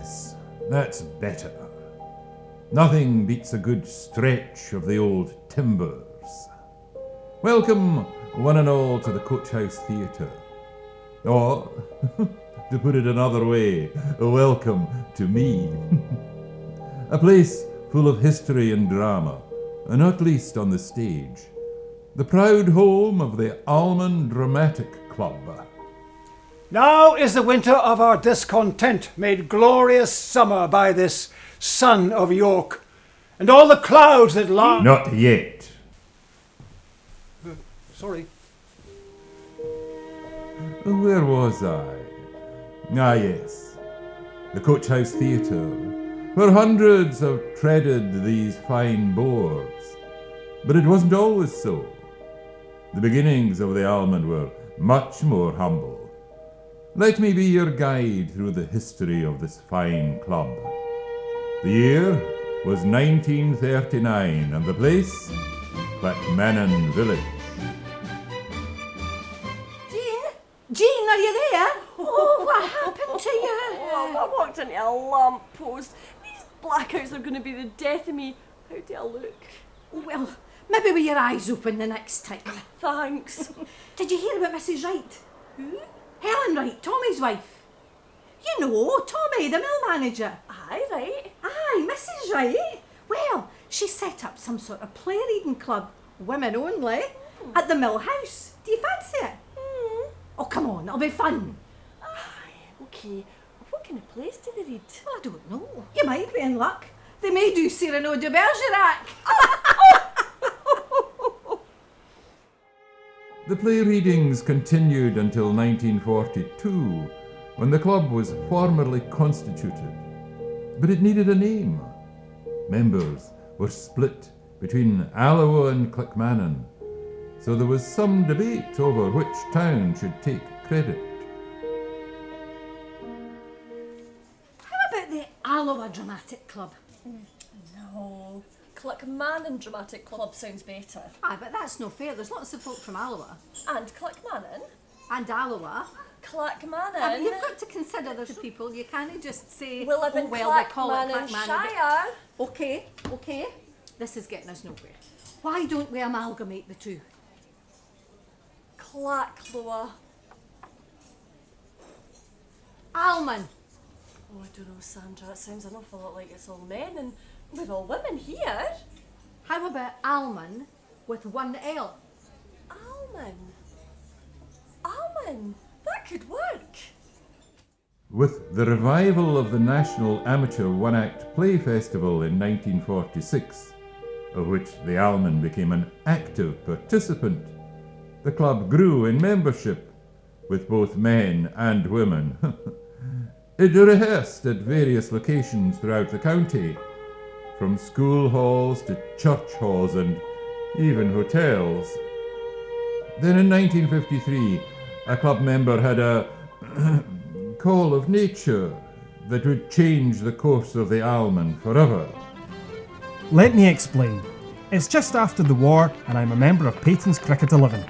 Yes, that's better. Nothing beats a good stretch of the old timbers. Welcome, one and all, to the Coach House Theatre. Or, to put it another way, welcome to me. A place full of history and drama, and not least on the stage. The proud home of the Alman Dramatic Club. Now is the winter of our discontent made glorious summer by this sun of York, and all the clouds that lie... Not yet. Sorry. Where was I? Ah, yes. The Coach House Theatre, where hundreds have treaded these fine boards. But it wasn't always so. The beginnings of the Alman were much more humble. Let me be your guide through the history of this fine club. The year was 1939, and the place, Clackmannan Village. Jean, are you there? Oh, what happened to you? Oh, I walked into a lamp post. These blackouts are going to be the death of me. How do I look? Well, maybe with your eyes open the next time. Thanks. Did you hear about Mrs. Wright? Who? Helen Wright, Tommy's wife. You know, Tommy, the mill manager. Aye, right. Aye, Mrs. Wright. Well, she set up some sort of play reading club, women only, at the mill house. Do you fancy it? Oh, come on, it'll be fun. Aye, okay. What kind of plays do they read? Well, I don't know. You might be in luck. They may do Cyrano de Bergerac. The play readings continued until 1942, when the club was formally constituted. But it needed a name. Members were split between Alloa and Clackmannan, so there was some debate over which town should take credit. How about the Alloa Dramatic Club? No. Clackmannan Dramatic Club sounds better. Aye, but that's no fair. There's lots of folk from Alloa. And Clackmannan? And Alloa. Clackmannan? You've got to consider there's people. You can't just say, We live in oh, well, they call it Clackmannan Clackmannan. Shire. Okay. This is getting us nowhere. Why don't we amalgamate the two? Clackloa. Alman. Oh, I don't know, Sandra. It sounds an awful lot like it's all men and we're all women here. How about Alman with one L? Alman. Alman. That could work. With the revival of the National Amateur One-Act Play Festival in 1946, of which the Alman became an active participant, the club grew in membership, with both men and women. It rehearsed at various locations throughout the county, from school halls to church halls and even hotels. Then in 1953, a club member had a call of nature that would change the course of the Alman forever. Let me explain. It's just after the war and I'm a member of Peyton's Cricket 11.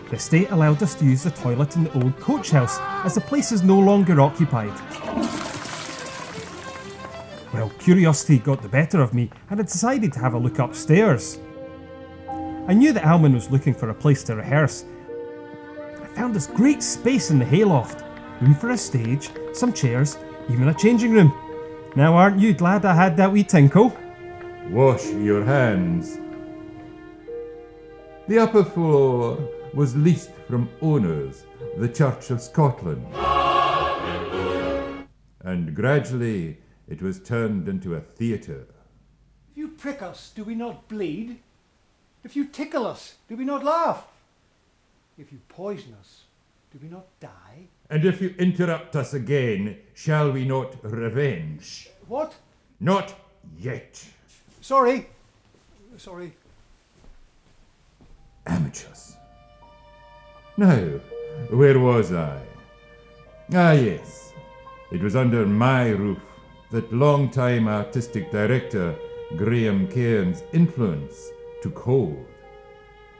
The state allowed us to use the toilet in the old coach house as the place is no longer occupied. Well, curiosity got the better of me and I decided to have a look upstairs. I knew that Alman was looking for a place to rehearse. I found this great space in the hayloft, room for a stage, some chairs, even a changing room. Now aren't you glad I had that wee tinkle? Wash your hands. The upper floor was leased from owners, the Church of Scotland. And gradually it was turned into a theatre. If you prick us, do we not bleed? If you tickle us, do we not laugh? If you poison us, do we not die? And if you interrupt us again, shall we not revenge? What? Not yet. Sorry. Amateurs. Now, where was I? Ah, yes. It was under my roof that long-time artistic director Graham Cairns' influence took hold.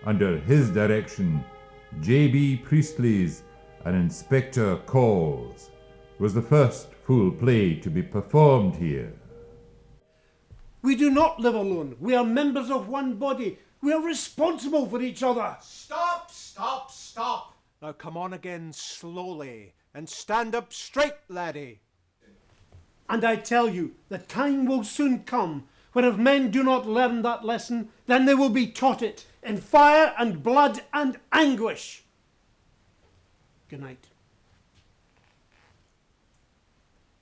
Under his direction, J.B. Priestley's An Inspector Calls was the first full play to be performed here. We do not live alone. We are members of one body. We are responsible for each other. Stop, stop, stop. Now come on again slowly and stand up straight, laddie. And I tell you, the time will soon come when if men do not learn that lesson, then they will be taught it in fire and blood and anguish. Good night.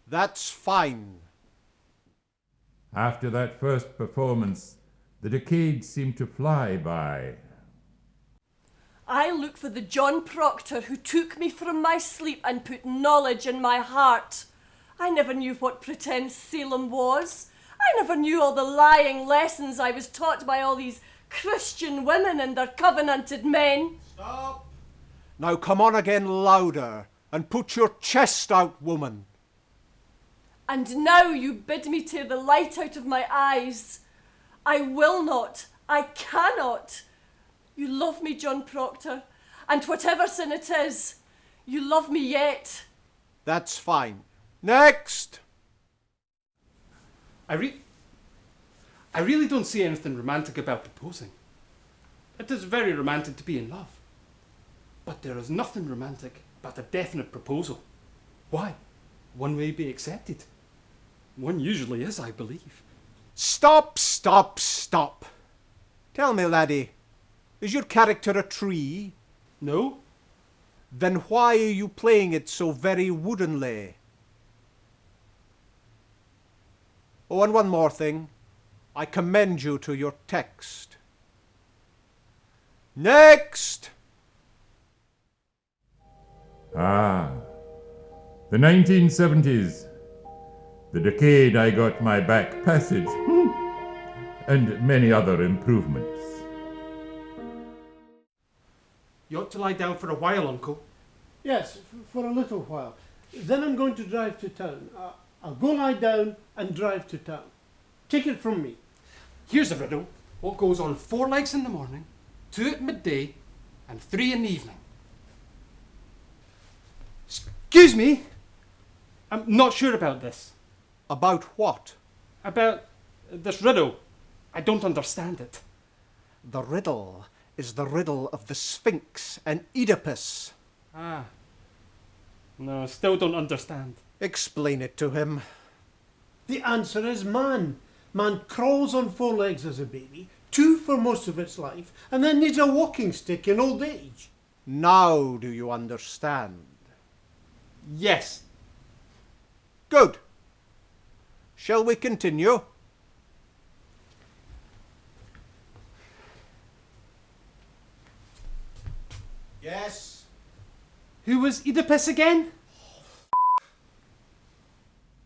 That's fine. After that first performance, the decades seemed to fly by. I look for the John Proctor who took me from my sleep and put knowledge in my heart. I never knew what pretend Salem was. I never knew all the lying lessons I was taught by all these Christian women and their covenanted men. Stop. Now come on again louder and put your chest out, woman. And now you bid me tear the light out of my eyes. I will not. I cannot. You love me, John Proctor, and whatever sin it is, you love me yet. That's fine. Next! I really don't see anything romantic about proposing. It is very romantic to be in love. But there is nothing romantic about a definite proposal. Why? One may be accepted. One usually is, I believe. Stop, stop, stop. Tell me, laddie, is your character a tree? No? Then why are you playing it so very woodenly? Oh, and one more thing. I commend you to your text. Next! Ah, the 1970s, the decade I got my back passage, and many other improvements. You ought to lie down for a while, Uncle. Yes, for a little while. Then I'm going to drive to town. I'll go lie down and drive to town. Take it from me. Here's a riddle. What goes on 4 legs in the morning, 2 at midday, and 3 in the evening? Excuse me. I'm not sure about this. About what? About this riddle. I don't understand it. The riddle is the riddle of the Sphinx and Oedipus. Ah. No, still don't understand. Explain it to him. The answer is man. Man crawls on 4 legs as a baby, 2 for most of its life, and then needs a walking stick in old age. Now do you understand? Yes. Good. Shall we continue? Yes. Who was Oedipus again?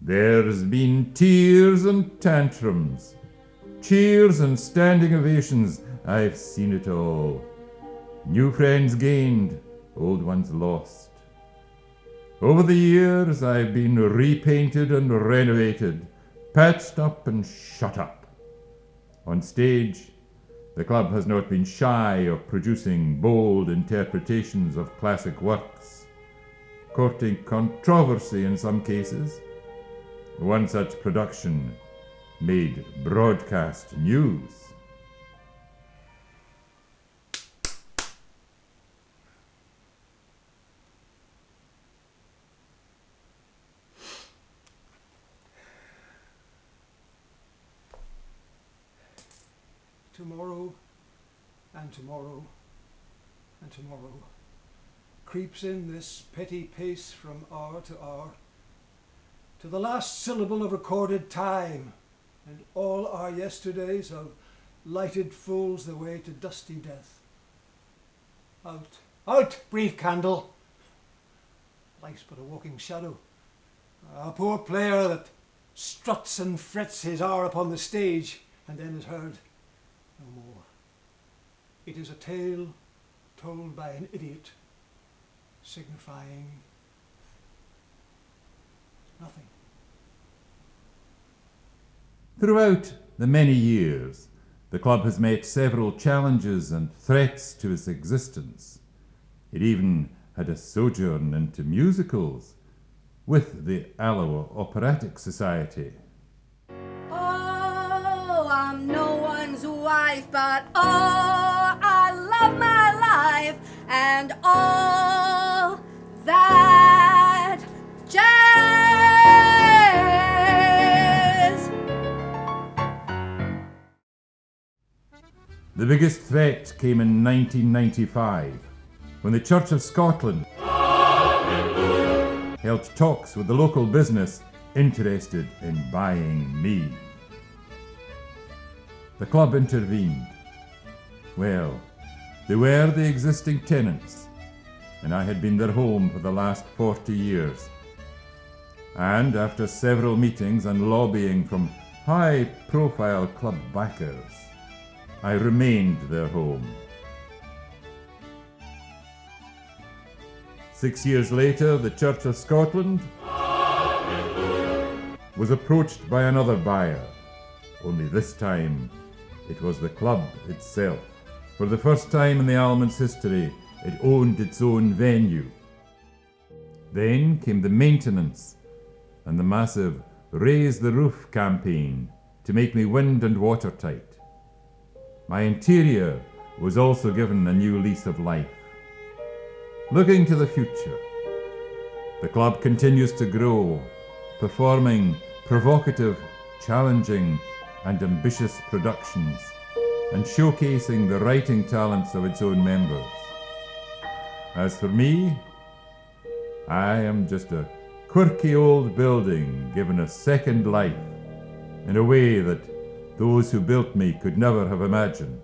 There's been tears and tantrums, cheers and standing ovations. I've seen it all. New friends gained, old ones lost. Over the years, I've been repainted and renovated, patched up and shut up. On stage, the club has not been shy of producing bold interpretations of classic works, courting controversy in some cases. One such production made broadcast news. Tomorrow, and tomorrow, and tomorrow creeps in this petty pace from hour to hour, to the last syllable of recorded time, and all our yesterdays have lighted fools the way to dusty death. Out, out, brief candle! Life's but a walking shadow, a poor player that struts and frets his hour upon the stage, and then is heard no more. It is a tale told by an idiot, signifying nothing. Throughout the many years, the club has met several challenges and threats to its existence. It even had a sojourn into musicals, with the Alloa Operatic Society. Oh, I'm no one's wife, but oh, I love my life and all that jazz. The biggest threat came in 1995, when the Church of Scotland held talks with the local business interested in buying me. The club intervened. Well, they were the existing tenants, and I had been their home for the last 40 years. And after several meetings and lobbying from high-profile club backers, I remained their home. 6 years later, the Church of Scotland was approached by another buyer, only this time it was the club itself. For the first time in the Alman's history, it owned its own venue. Then came the maintenance and the massive Raise the Roof campaign to make me wind and watertight. My interior was also given a new lease of life. Looking to the future, the club continues to grow, performing provocative, challenging, and ambitious productions, and showcasing the writing talents of its own members. As for me, I am just a quirky old building given a second life in a way that those who built me could never have imagined.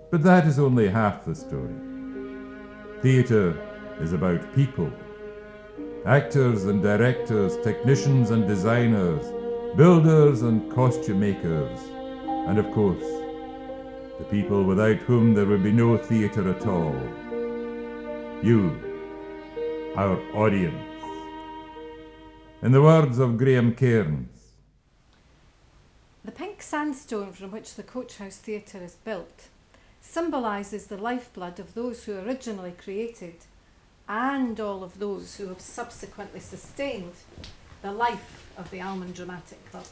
But that is only half the story. Theatre is about people. Actors and directors, technicians and designers, builders and costume makers, and of course, the people without whom there would be no theatre at all. You, our audience. In the words of Graham Cairns, The pink sandstone from which the Coach House Theatre is built symbolises the lifeblood of those who originally created and all of those who have subsequently sustained the life of the Alman Dramatic Club.